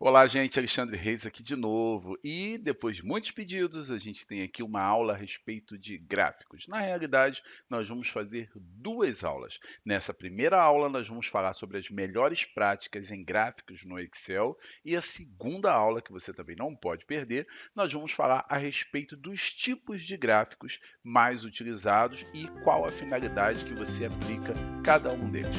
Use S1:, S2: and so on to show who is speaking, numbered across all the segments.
S1: Olá, gente, Alexandre Reis aqui de novo. E depois de muitos pedidos, a gente tem aqui uma aula a respeito de gráficos. Na realidade, nós vamos fazer duas aulas. Nessa primeira aula, nós vamos falar sobre as melhores práticas em gráficos no Excel. E a segunda aula, que você também não pode perder, nós vamos falar a respeito dos tipos de gráficos mais utilizados e qual a finalidade que você aplica cada um deles.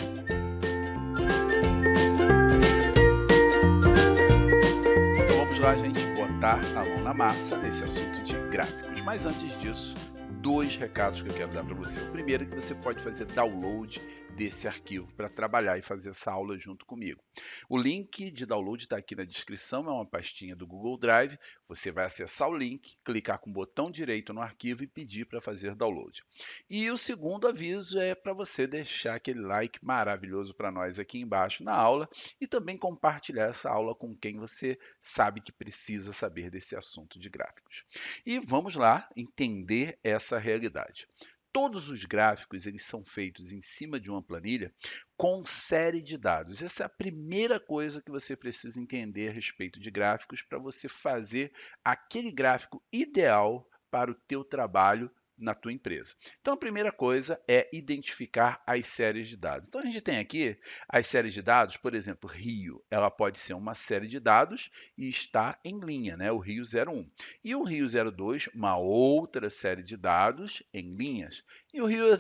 S1: Então vamos lá, gente, botar a mão na massa nesse assunto de gráficos. Mas antes disso, dois recados que eu quero dar para você. O primeiro é que você pode fazer download desse arquivo para trabalhar e fazer essa aula junto comigo. O link de download está aqui na descrição, é uma pastinha do Google Drive. Você vai acessar o link, clicar com o botão direito no arquivo e pedir para fazer download. E o segundo aviso é para você deixar aquele like maravilhoso para nós aqui embaixo na aula e também compartilhar essa aula com quem você sabe que precisa saber desse assunto de gráficos. E vamos lá entender essa realidade. Todos os gráficos eles são feitos em cima de uma planilha com série de dados. Essa é a primeira coisa que você precisa entender a respeito de gráficos para você fazer aquele gráfico ideal para o teu trabalho na tua empresa. Então, a primeira coisa é identificar as séries de dados. Então, a gente tem aqui as séries de dados, por exemplo, Rio, ela pode ser uma série de dados e está em linha, né? O Rio 01. E o Rio 02, uma outra série de dados em linhas. E o Rio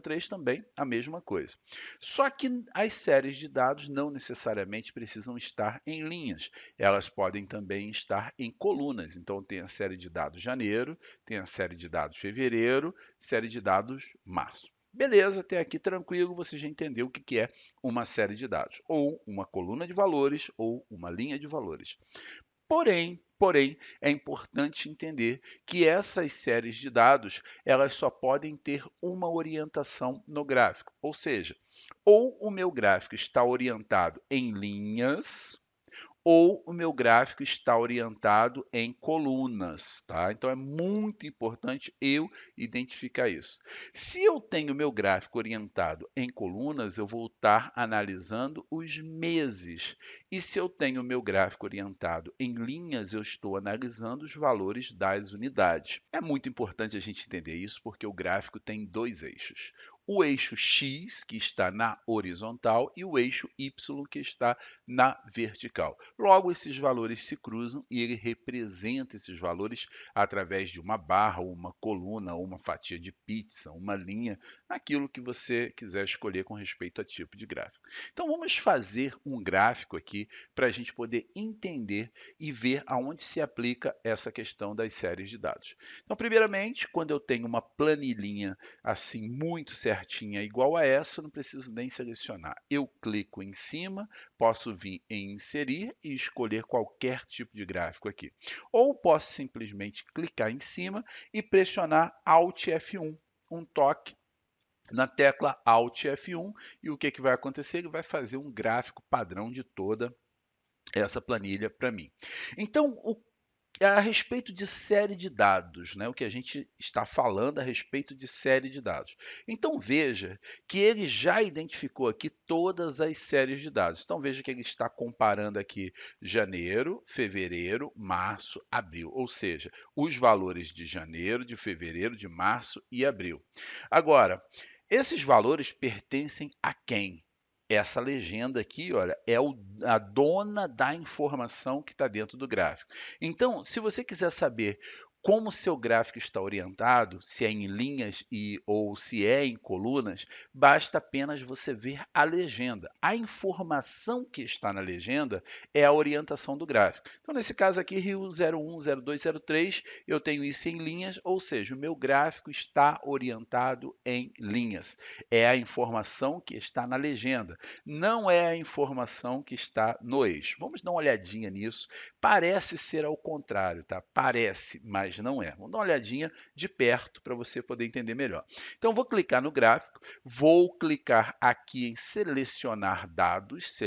S1: 03 também, a mesma coisa. Só que as séries de dados não necessariamente precisam estar em linhas. Elas podem também estar em colunas. Então, tem a série de dados janeiro, tem a série de dados fevereiro, série de dados março. Beleza, até aqui tranquilo, você já entendeu o que é uma série de dados, ou uma coluna de valores, ou uma linha de valores. Porém, é importante entender que essas séries de dados, elas só podem ter uma orientação no gráfico, ou seja, ou o meu gráfico está orientado em linhas, ou o meu gráfico está orientado em colunas, tá? Então é muito importante eu identificar isso. Se eu tenho meu gráfico orientado em colunas, eu vou estar analisando os meses. E se eu tenho meu gráfico orientado em linhas, eu estou analisando os valores das unidades. É muito importante a gente entender isso porque o gráfico tem dois eixos. O eixo X, que está na horizontal, e o eixo Y, que está na vertical. Logo, esses valores se cruzam e ele representa esses valores através de uma barra, ou uma coluna, ou uma fatia de pizza, uma linha, aquilo que você quiser escolher com respeito a tipo de gráfico. Então, vamos fazer um gráfico aqui para a gente poder entender e ver aonde se aplica essa questão das séries de dados. Então, primeiramente, quando eu tenho uma planilhinha assim muito certinha igual a essa, eu não preciso nem selecionar. Eu clico em cima, posso vir em inserir e escolher qualquer tipo de gráfico aqui. Ou posso simplesmente clicar em cima e pressionar Alt F1, um toque na tecla Alt F1, e o que, que vai acontecer? Ele vai fazer um gráfico padrão de toda essa planilha para mim. Então, a respeito de série de dados, né? O que a gente está falando a respeito de série de dados. Então veja que ele já identificou aqui todas as séries de dados. Então veja que ele está comparando aqui janeiro, fevereiro, março, abril, ou seja, os valores de janeiro, de fevereiro, de março e abril. Agora, esses valores pertencem a quem? Essa legenda aqui, olha, é a dona da informação que está dentro do gráfico. Então, se você quiser saber como o seu gráfico está orientado, se é em linhas ou se é em colunas, basta apenas você ver a legenda. A informação que está na legenda é a orientação do gráfico. Então, nesse caso aqui, Rio 01, 02, 03, eu tenho isso em linhas, ou seja, o meu gráfico está orientado em linhas. É a informação que está na legenda, não é a informação que está no eixo. Vamos dar uma olhadinha nisso. Parece ser ao contrário, tá? Parece, mas não é. Vamos dar uma olhadinha de perto para você poder entender melhor. Então, vou clicar no gráfico, vou clicar aqui em selecionar dados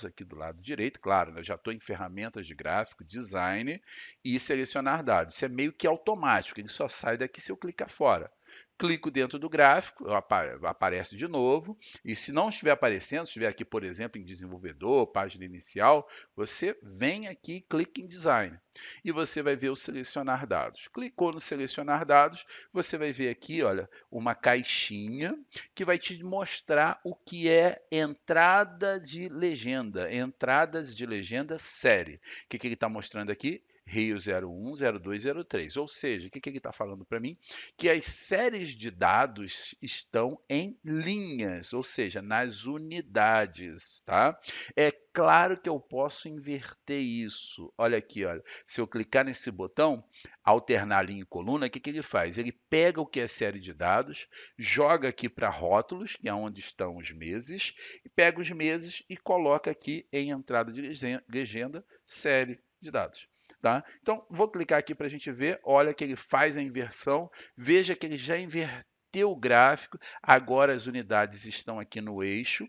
S1: aqui do lado direito. Claro, né? Eu já estou em ferramentas de gráfico, design e selecionar dados. Isso é meio que automático, ele só sai daqui se eu clicar fora. Clico dentro do gráfico, aparece de novo, e se não estiver aparecendo, se estiver aqui, por exemplo, em desenvolvedor, página inicial, você vem aqui e clica em design. E você vai ver o selecionar dados. Clicou no selecionar dados, você vai ver aqui, olha, uma caixinha que vai te mostrar o que é entrada de legenda, entradas de legenda série. O que ele está mostrando aqui? Rio 01, 02, 03. Ou seja, o que ele está falando para mim? Que as séries de dados estão em linhas, ou seja, nas unidades, tá? É claro que eu posso inverter isso. Olha aqui, olha. Se eu clicar nesse botão, alternar linha e coluna, o que ele faz? Ele pega o que é série de dados, joga aqui para rótulos, que é onde estão os meses, e pega os meses e coloca aqui em entrada de legenda, série de dados. Tá? Então, vou clicar aqui para a gente ver. Olha que ele faz a inversão. Veja que ele já inverteu o gráfico. Agora as unidades estão aqui no eixo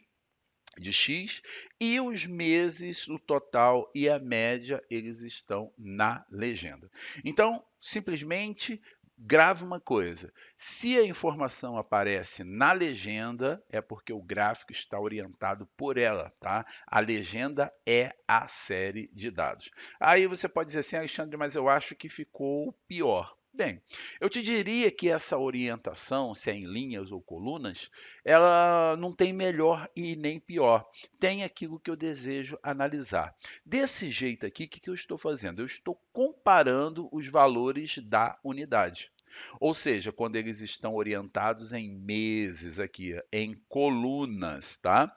S1: de X e os meses, o total e a média, eles estão na legenda. Então, simplesmente grava uma coisa. Se a informação aparece na legenda, é porque o gráfico está orientado por ela, tá? A legenda é a série de dados. Aí você pode dizer assim, Alexandre, mas eu acho que ficou pior. Bem, eu te diria que essa orientação, se é em linhas ou colunas, ela não tem melhor e nem pior. Tem aquilo que eu desejo analisar. Desse jeito aqui, o que eu estou fazendo? Eu estou comparando os valores da unidade. Ou seja, quando eles estão orientados em meses aqui, em colunas, tá?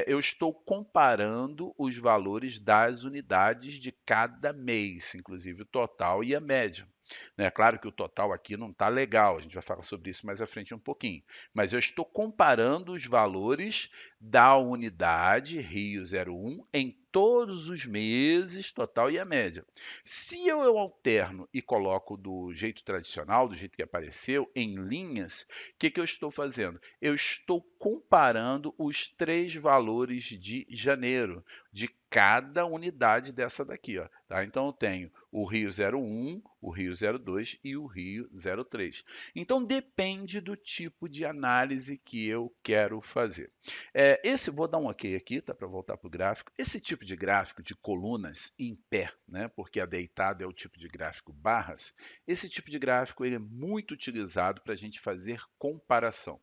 S1: Eu estou comparando os valores das unidades de cada mês, inclusive o total e a média. É claro que o total aqui não está legal, a gente vai falar sobre isso mais à frente um pouquinho. Mas eu estou comparando os valores da unidade Rio 01 em todos os meses, total e a média. Se eu alterno e coloco do jeito tradicional, do jeito que apareceu, em linhas, o que eu estou fazendo? Eu estou comparando os três valores de janeiro, de cada unidade dessa daqui. Ó, tá? Então, eu tenho o Rio 01, o Rio 02 e o Rio 03. Então, depende do tipo de análise que eu quero fazer. Vou dar um OK aqui, tá? Para voltar para o gráfico. Esse tipo de gráfico de colunas em pé, né? Porque a deitado é o tipo de gráfico barras. Esse tipo de gráfico ele é muito utilizado para a gente fazer comparação.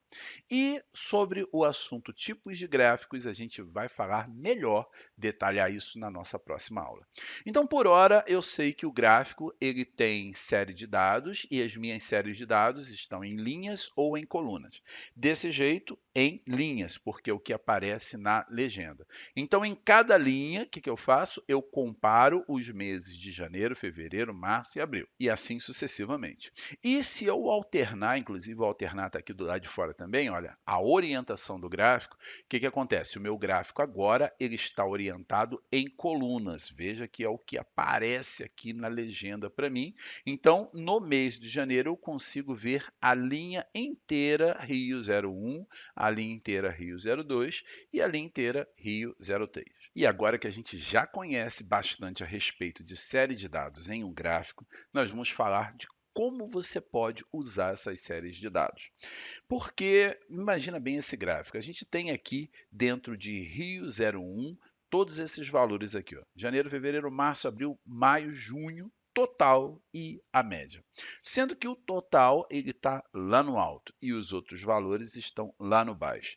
S1: E sobre o assunto tipos de gráficos, a gente vai falar melhor, detalhar isso na nossa próxima aula. Então, por hora, eu sei que o gráfico ele tem série de dados e as minhas séries de dados estão em linhas ou em colunas. Desse jeito, em linhas, porque é o que aparece na legenda. Então, em cada linha, o que eu faço? Eu comparo os meses de janeiro, fevereiro, março e abril, e assim sucessivamente. E se eu alternar, inclusive o alternar está aqui do lado de fora também, olha, a orientação do gráfico, o que acontece? O meu gráfico agora ele está orientado em colunas. Veja que é o que aparece aqui na legenda para mim. Então, no mês de janeiro, eu consigo ver a linha inteira Rio 01, a linha inteira Rio 02 e a linha inteira Rio 03. E agora que a gente já conhece bastante a respeito de série de dados em um gráfico, nós vamos falar de como você pode usar essas séries de dados. Porque, imagina bem esse gráfico, a gente tem aqui dentro de Rio 01, todos esses valores aqui, ó, janeiro, fevereiro, março, abril, maio, junho, total e a média. Sendo que o total ele está lá no alto e os outros valores estão lá no baixo.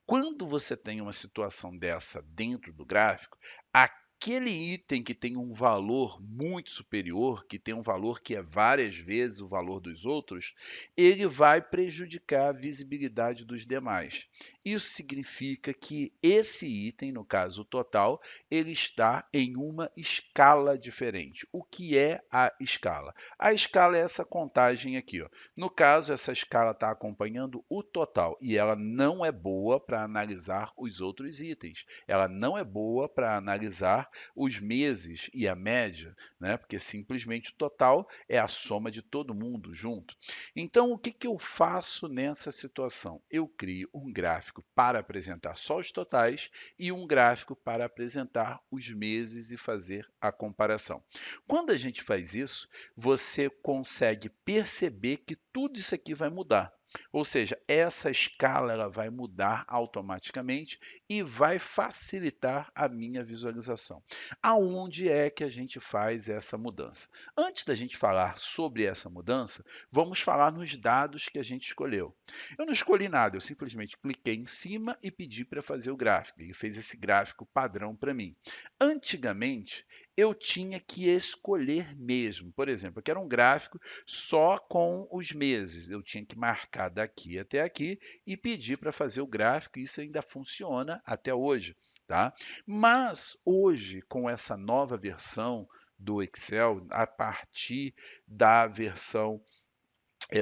S1: Quando você tem uma situação dessa dentro do gráfico, aquele item que tem um valor muito superior, que tem um valor que é várias vezes o valor dos outros, ele vai prejudicar a visibilidade dos demais. Isso significa que esse item, no caso o total, ele está em uma escala diferente. O que é a escala? A escala é essa contagem aqui. Ó. No caso, essa escala está acompanhando o total e ela não é boa para analisar os outros itens. Ela não é boa para analisar os meses e a média, né? Porque simplesmente o total é a soma de todo mundo junto. Então, o que eu faço nessa situação? Eu crio um gráfico gráfico para apresentar só os totais e um gráfico para apresentar os meses e fazer a comparação. Quando a gente faz isso, você consegue perceber que tudo isso aqui vai mudar. Ou seja, essa escala ela vai mudar automaticamente e vai facilitar a minha visualização. Aonde é que a gente faz essa mudança? Antes da gente falar sobre essa mudança, vamos falar nos dados que a gente escolheu. Eu não escolhi nada, eu simplesmente cliquei em cima e pedi para fazer o gráfico. Ele fez esse gráfico padrão para mim. Antigamente, eu tinha que escolher mesmo. Por exemplo, eu quero um gráfico só com os meses. Eu tinha que marcar daqui até aqui e pedir para fazer o gráfico. Isso ainda funciona até hoje, tá? Mas hoje, com essa nova versão do Excel, a partir da versão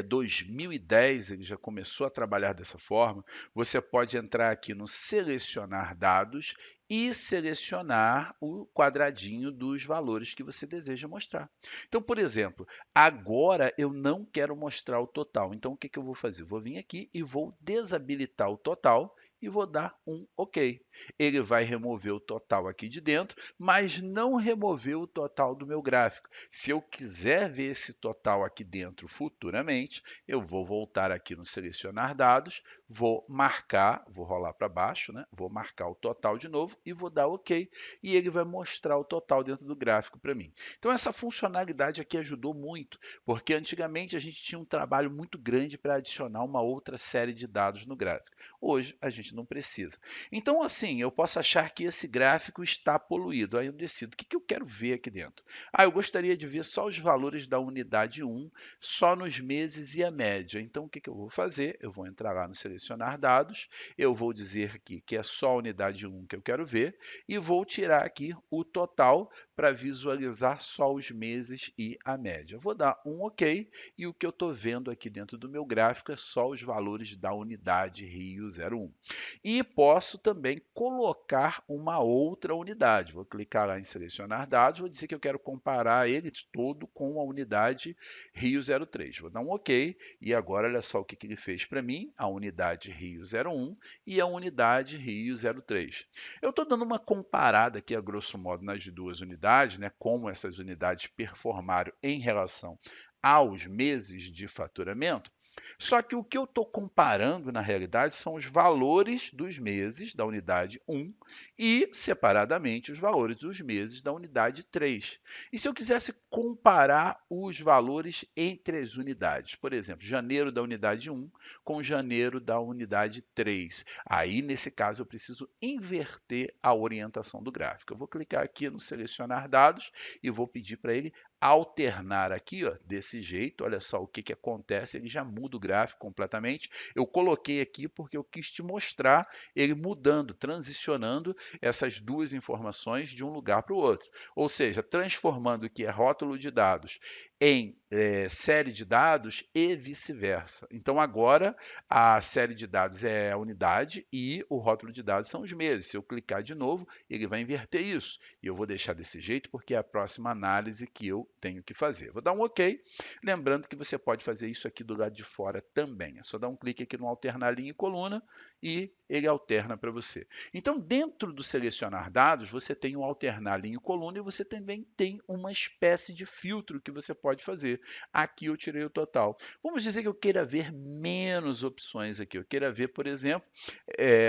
S1: 2010, ele já começou a trabalhar dessa forma. Você pode entrar aqui no selecionar dados e selecionar o quadradinho dos valores que você deseja mostrar. Então, por exemplo, agora eu não quero mostrar o total. Então, o que eu vou fazer? Vou vir aqui e vou desabilitar o total e vou dar um OK. Ele vai remover o total aqui de dentro, mas não removeu o total do meu gráfico. Se eu quiser ver esse total aqui dentro futuramente, eu vou voltar aqui no selecionar dados, vou marcar, vou rolar para baixo, né? Vou marcar o total de novo e vou dar OK. E ele vai mostrar o total dentro do gráfico para mim. Então, essa funcionalidade aqui ajudou muito, porque antigamente a gente tinha um trabalho muito grande para adicionar uma outra série de dados no gráfico. Hoje, a gente não precisa. Então, assim, eu posso achar que esse gráfico está poluído. Aí eu decido, o que eu quero ver aqui dentro? Eu gostaria de ver só os valores da unidade 1, só nos meses e a média. Então, o que eu vou fazer? Eu vou entrar lá no selecionar dados, eu vou dizer aqui que é só a unidade 1 que eu quero ver e vou tirar aqui o total para visualizar só os meses e a média. Vou dar um OK e o que eu estou vendo aqui dentro do meu gráfico é só os valores da unidade Rio 01. E posso também colocar uma outra unidade. Vou clicar lá em selecionar dados, vou dizer que eu quero comparar ele todo com a unidade Rio 03. Vou dar um OK e agora olha só o que ele fez para mim, a unidade Rio 01 e a unidade Rio 03. Eu estou dando uma comparada aqui, a grosso modo, nas duas unidades, né, como essas unidades performaram em relação aos meses de faturamento. Só que o que eu estou comparando, na realidade, são os valores dos meses da unidade 1 e, separadamente, os valores dos meses da unidade 3. E se eu quisesse comparar os valores entre as unidades, por exemplo, janeiro da unidade 1 com janeiro da unidade 3, aí, nesse caso, eu preciso inverter a orientação do gráfico. Eu vou clicar aqui no selecionar dados e vou pedir para ele alternar aqui, ó, desse jeito. Olha só o que acontece, ele já muda o gráfico completamente. Eu coloquei aqui porque eu quis te mostrar ele mudando, transicionando essas duas informações de um lugar para o outro. Ou seja, transformando o que é rótulo de dados em série de dados e vice-versa. Então, agora, a série de dados é a unidade e o rótulo de dados são os meses. Se eu clicar de novo, ele vai inverter isso. E eu vou deixar desse jeito porque é a próxima análise que eu tenho que fazer. Vou dar um OK. Lembrando que você pode fazer isso aqui do lado de fora também. É só dar um clique aqui no alternar linha e coluna e ele alterna para você. Então, dentro do selecionar dados, você tem o alternar linha e coluna e você também tem uma espécie de filtro que você pode fazer. Aqui eu tirei o total. Vamos dizer que eu queira ver menos opções aqui. Eu queira ver, por exemplo,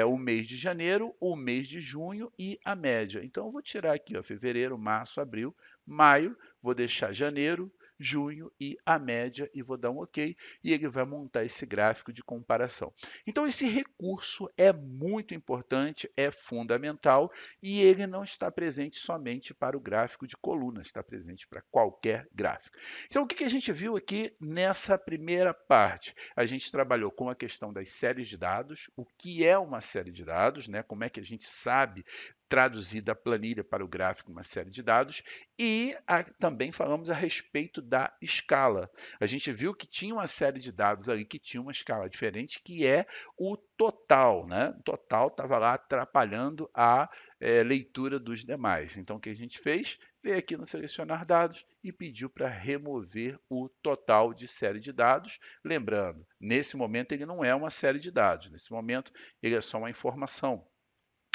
S1: o mês de janeiro, o mês de junho e a média. Então, eu vou tirar aqui, ó, fevereiro, março, abril, maio, vou deixar janeiro, junho e a média e vou dar um OK e ele vai montar esse gráfico de comparação. Então, esse recurso é muito importante, é fundamental e ele não está presente somente para o gráfico de colunas, está presente para qualquer gráfico. Então, o que a gente viu aqui nessa primeira parte? A gente trabalhou com a questão das séries de dados, o que é uma série de dados, né? Como é que a gente sabe traduzir da planilha para o gráfico uma série de dados e também falamos a respeito da escala. A gente viu que tinha uma série de dados ali que tinha uma escala diferente, que é o total, né? O total estava lá atrapalhando a leitura dos demais. Então, o que a gente fez? Veio aqui no selecionar dados e pediu para remover o total de série de dados. Lembrando, nesse momento ele não é uma série de dados, nesse momento ele é só uma informação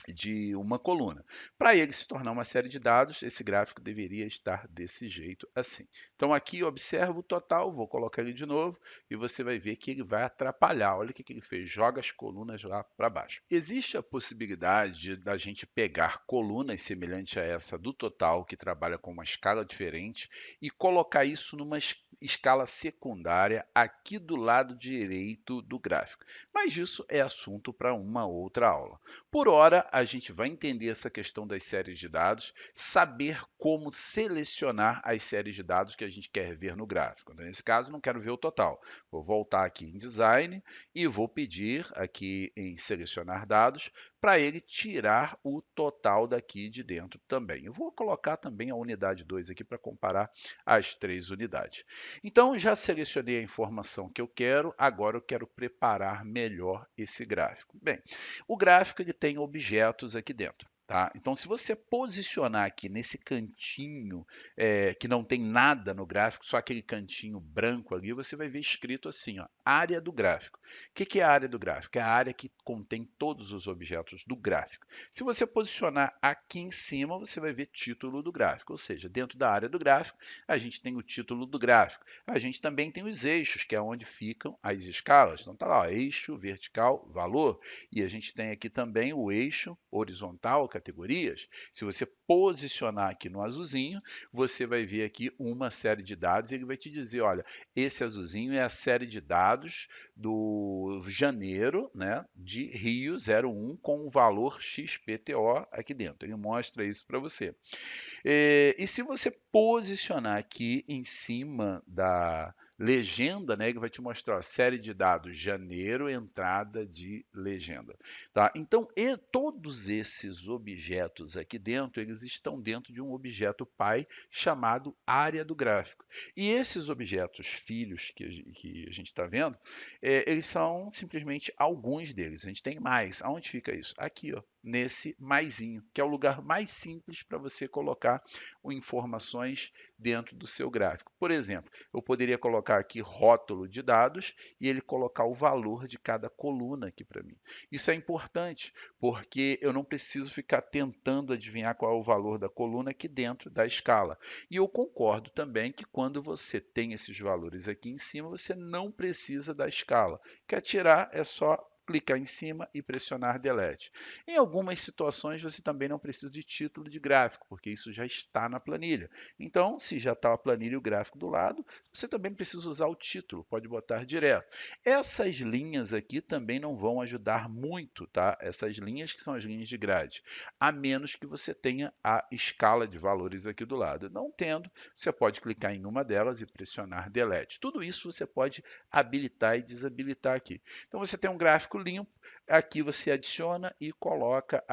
S1: de uma coluna. Para ele se tornar uma série de dados, esse gráfico deveria estar desse jeito assim. Então aqui observa o total, vou colocar ele de novo e você vai ver que ele vai atrapalhar. Olha o que ele fez, joga as colunas lá para baixo. Existe a possibilidade da gente pegar colunas semelhantes a essa do total, que trabalha com uma escala diferente, e colocar isso numa escala secundária aqui do lado direito do gráfico. Mas isso é assunto para uma outra aula. Por hora, a gente vai entender essa questão das séries de dados, saber como selecionar as séries de dados que a gente quer ver no gráfico. Nesse caso, não quero ver o total. Vou voltar aqui em Design e vou pedir aqui em Selecionar dados para ele tirar o total daqui de dentro também. Eu vou colocar também a unidade 2 aqui para comparar as três unidades. Então, já selecionei a informação que eu quero, agora eu quero preparar melhor esse gráfico. Bem, o gráfico ele tem objetos aqui dentro. Tá? Então, se você posicionar aqui nesse cantinho que não tem nada no gráfico, só aquele cantinho branco ali, você vai ver escrito assim, ó, área do gráfico. O que é a área do gráfico? É a área que contém todos os objetos do gráfico. Se você posicionar aqui em cima, você vai ver título do gráfico, ou seja, dentro da área do gráfico, a gente tem o título do gráfico. A gente também tem os eixos, que é onde ficam as escalas. Então, tá lá, ó, eixo, vertical, valor. E a gente tem aqui também o eixo horizontal, categorias. Se você posicionar aqui no azulzinho, você vai ver aqui uma série de dados e ele vai te dizer, olha, esse azulzinho é a série de dados do janeiro, né, de Rio 01 com o valor XPTO aqui dentro. Ele mostra isso para você. E se você posicionar aqui em cima da legenda, né, ele vai te mostrar a série de dados janeiro, entrada de legenda. Tá? Então, todos esses objetos aqui dentro, eles estão dentro de um objeto pai chamado área do gráfico. E esses objetos filhos que a gente está vendo, eles são simplesmente alguns deles. A gente tem mais. Aonde fica isso? Aqui, ó, nesse maisinho, que é o lugar mais simples para você colocar informações dentro do seu gráfico. Por exemplo, eu poderia colocar aqui rótulo de dados e ele colocar o valor de cada coluna aqui para mim. Isso é importante, porque eu não preciso ficar tentando adivinhar qual é o valor da coluna aqui dentro da escala. E eu concordo também que quando você tem esses valores aqui em cima, você não precisa da escala. Quer tirar, é só clicar em cima e pressionar Delete. Em algumas situações, você também não precisa de título de gráfico, porque isso já está na planilha. Então, se já está a planilha e o gráfico do lado, você também não precisa usar o título, pode botar direto. Essas linhas aqui também não vão ajudar muito, tá? Essas linhas que são as linhas de grade, a menos que você tenha a escala de valores aqui do lado. Não tendo, você pode clicar em uma delas e pressionar Delete. Tudo isso você pode habilitar e desabilitar aqui. Então, você tem um gráfico limpo, aqui você adiciona e coloca,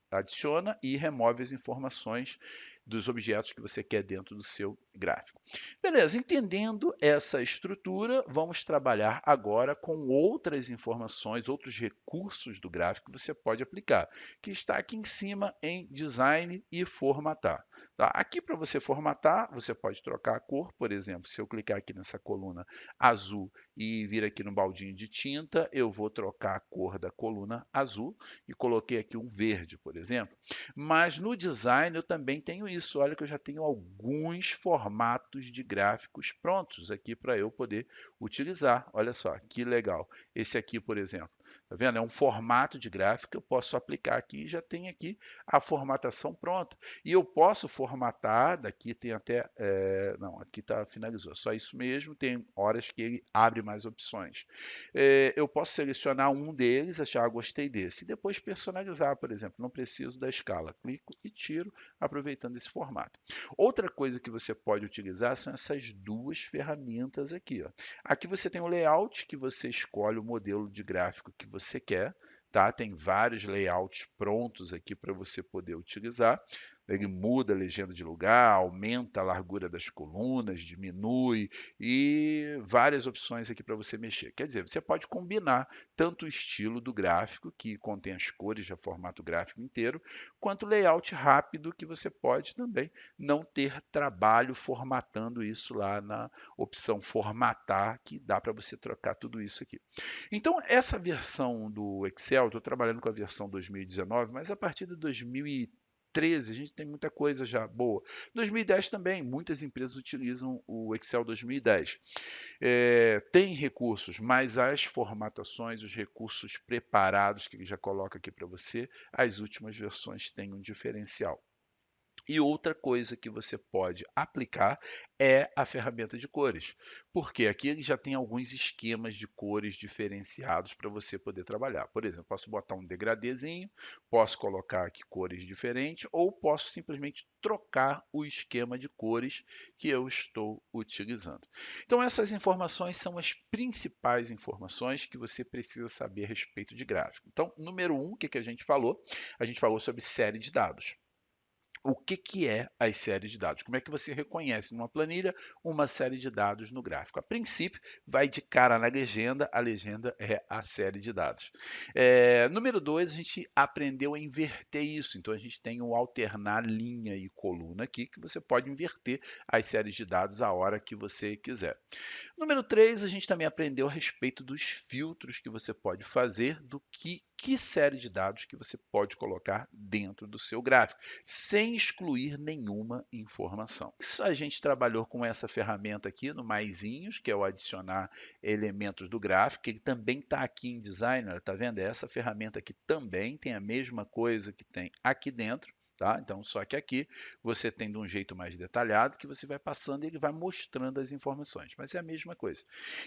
S1: adiciona e remove as informações dos objetos que você quer dentro do seu gráfico. Beleza, entendendo essa estrutura, vamos trabalhar agora com outras informações, outros recursos do gráfico que você pode aplicar, que está aqui em cima em Design e Formatar. Tá? Aqui para você formatar, você pode trocar a cor, por exemplo, se eu clicar aqui nessa coluna azul e vir aqui no baldinho de tinta, eu vou trocar a cor da coluna azul e coloquei aqui um verde, por exemplo. Mas no design eu também tenho isso. Olha que eu já tenho alguns formatos de gráficos prontos aqui para eu poder utilizar. Olha só, que legal. Esse aqui, por exemplo, tá vendo? É um formato de gráfico que eu posso aplicar aqui e já tem aqui a formatação pronta. E eu posso formatar, daqui tem até, não, aqui tá, finalizou, só isso mesmo, tem horas que ele abre mais opções. Eu posso selecionar um deles, achar, gostei desse, e depois personalizar, por exemplo, não preciso da escala, clico e tiro, aproveitando esse formato. Outra coisa que você pode utilizar são essas duas ferramentas aqui. Ó. Aqui você tem o layout, que você escolhe o modelo de gráfico que você quer, tá? Tem vários layouts prontos aqui para você poder utilizar. Ele muda a legenda de lugar, aumenta a largura das colunas, diminui e várias opções aqui para você mexer. Quer dizer, você pode combinar tanto o estilo do gráfico, que contém as cores, já formato gráfico inteiro, quanto o layout rápido, que você pode também não ter trabalho formatando isso lá na opção formatar, que dá para você trocar tudo isso aqui. Então, essa versão do Excel, estou trabalhando com a versão 2019, mas a partir de 2013 a gente tem muita coisa já boa. 2010 também, muitas empresas utilizam o Excel 2010. Tem recursos, mas as formatações, os recursos preparados que ele já coloca aqui para você, as últimas versões têm um diferencial. E outra coisa que você pode aplicar é a ferramenta de cores, porque aqui ele já tem alguns esquemas de cores diferenciados para você poder trabalhar. Por exemplo, posso botar um degradêzinho, posso colocar aqui cores diferentes, ou posso simplesmente trocar o esquema de cores que eu estou utilizando. Então, essas informações são as principais informações que você precisa saber a respeito de gráfico. Então, número um, o que a gente falou? A gente falou sobre série de dados. O que é as séries de dados? Como é que você reconhece numa planilha uma série de dados no gráfico? A princípio, vai de cara na legenda, a legenda é a série de dados. Número 2, a gente aprendeu a inverter isso, então a gente tem o alternar linha e coluna aqui, que você pode inverter as séries de dados a hora que você quiser. Número 3, a gente também aprendeu a respeito dos filtros que você pode fazer, do que série de dados que você pode colocar dentro do seu gráfico, sem excluir nenhuma informação. A gente trabalhou com essa ferramenta aqui no Maisinhos, que é o adicionar elementos do gráfico, ele também está aqui em Designer, está vendo? Essa ferramenta aqui também tem a mesma coisa que tem aqui dentro. Tá? Então, só que aqui você tem de um jeito mais detalhado, que você vai passando e ele vai mostrando as informações, mas é a mesma coisa.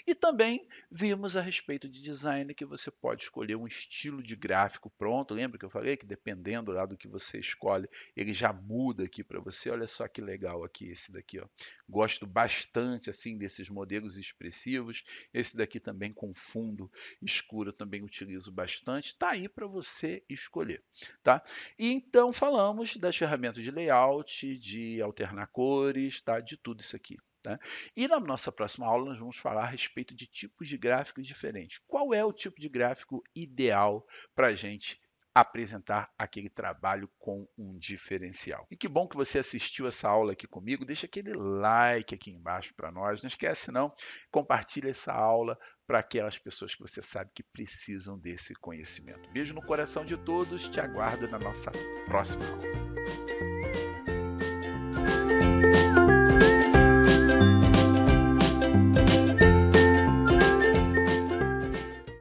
S1: E também vimos a respeito de design, que você pode escolher um estilo de gráfico pronto. Lembra que eu falei que dependendo lá do que você escolhe, ele já muda aqui para você. Olha só que legal aqui esse daqui, ó. Gosto bastante assim desses modelos expressivos. Esse daqui também com fundo escuro também utilizo bastante. Tá aí para você escolher, tá? E então falamos das ferramentas de layout, de alternar cores, tá? De tudo isso aqui. Tá? E na nossa próxima aula nós vamos falar a respeito de tipos de gráficos diferentes. Qual é o tipo de gráfico ideal para a gente apresentar aquele trabalho com um diferencial? E que bom que você assistiu essa aula aqui comigo. Deixa aquele like aqui embaixo para nós. Não esquece não, compartilha essa aula para aquelas pessoas que você sabe que precisam desse conhecimento. Beijo no coração de todos, te aguardo na nossa próxima aula.